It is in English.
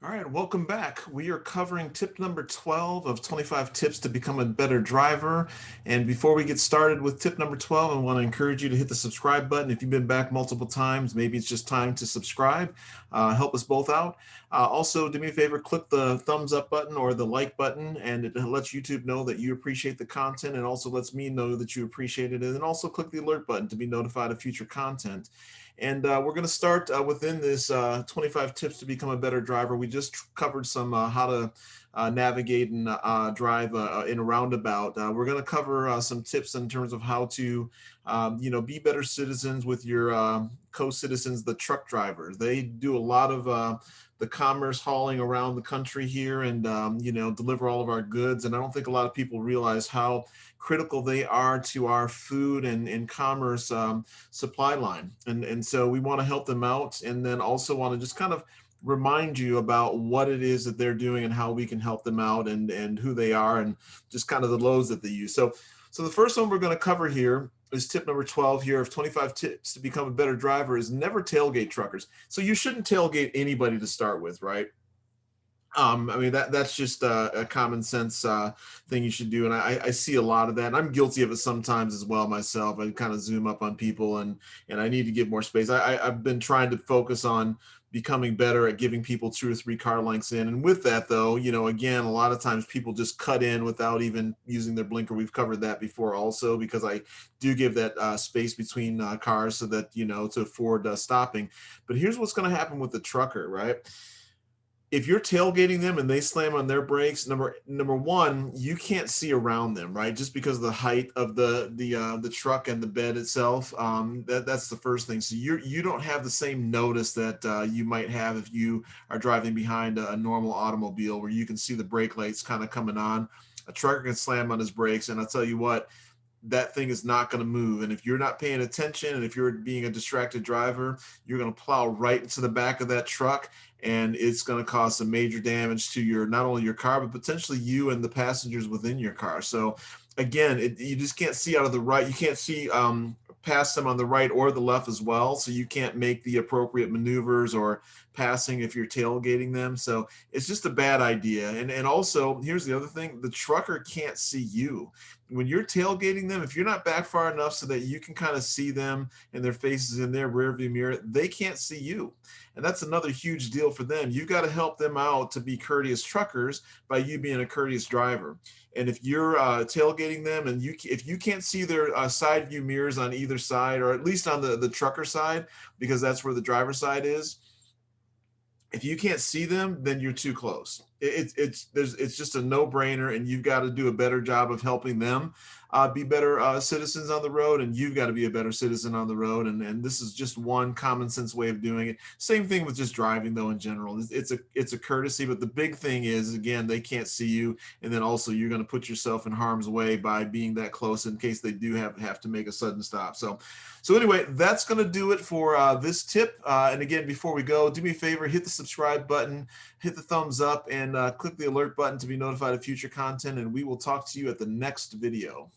All right, welcome back. We are covering tip number 12 of 25 tips to become a better driver. And before we get started with tip number 12, I want to encourage you to hit the subscribe button. If you've been back multiple times, maybe it's just time to subscribe. Help us both out. Also, do me a favor, click the thumbs up button or the like button, and it lets YouTube know that you appreciate the content and also lets me know that you appreciate it. And then also click the alert button to be notified of future content. And we're going to start within this 25 tips to become a better driver. We just covered some how to navigate and drive in a roundabout. We're going to cover some tips in terms of how to, be better citizens with your co-citizens, the truck drivers. They do a lot of the commerce hauling around the country here and, deliver all of our goods. And I don't think a lot of people realize how critical they are to our food and commerce supply line. And so we want to help them out, and then also want to just kind of remind you about what it is that they're doing and how we can help them out and who they are and just kind of the loads that they use. So the first one we're going to cover here is tip number 12 here of 25 tips to become a better driver is never tailgate truckers. So you shouldn't tailgate anybody to start with, right? I mean, that's just a common sense thing you should do, and I see a lot of that. And I'm guilty of it sometimes as well myself. I kind of zoom up on people, and I need to give more space. I've been trying to focus on becoming better at giving people 2 or 3 car lengths in. And with that, though, again, a lot of times people just cut in without even using their blinker. We've covered that before, also, because I do give that space between cars so that to afford stopping. But here's what's going to happen with the trucker, right? If you're tailgating them and they slam on their brakes, number one, you can't see around them, right? Just because of the height of the truck and the bed itself. That's the first thing. So you don't have the same notice that you might have if you are driving behind a normal automobile, where you can see the brake lights kind of coming on. A trucker can slam on his brakes, and I'll tell you what, that thing is not going to move. And if you're not paying attention, and if you're being a distracted driver, you're going to plow right into the back of that truck, and it's going to cause some major damage to your, not only your car, but potentially you and the passengers within your car. So again, you just can't see out of the right. You can't see past them on the right or the left as well. So you can't make the appropriate maneuvers or passing if you're tailgating them. So it's just a bad idea. And also, here's the other thing: the trucker can't see you when you're tailgating them. If you're not back far enough so that you can kind of see them and their faces in their rearview mirror, they can't see you. And that's another huge deal for them. You've got to help them out to be courteous truckers by you being a courteous driver. And if you're tailgating them and if you can't see their side view mirrors on either side, or at least on the trucker side, because that's where the driver side is, if you can't see them, then you're too close. It's just a no-brainer, and you've got to do a better job of helping them be better citizens on the road, and you've got to be a better citizen on the road. And this is just one common sense way of doing it. Same thing with just driving, though, in general. It's a courtesy, but the big thing is, again, they can't see you, and then also you're going to put yourself in harm's way by being that close in case they do have to make a sudden stop. So anyway, that's going to do it for this tip. And again, before we go, do me a favor, hit the subscribe button, hit the thumbs up, and click the alert button to be notified of future content. And we will talk to you at the next video.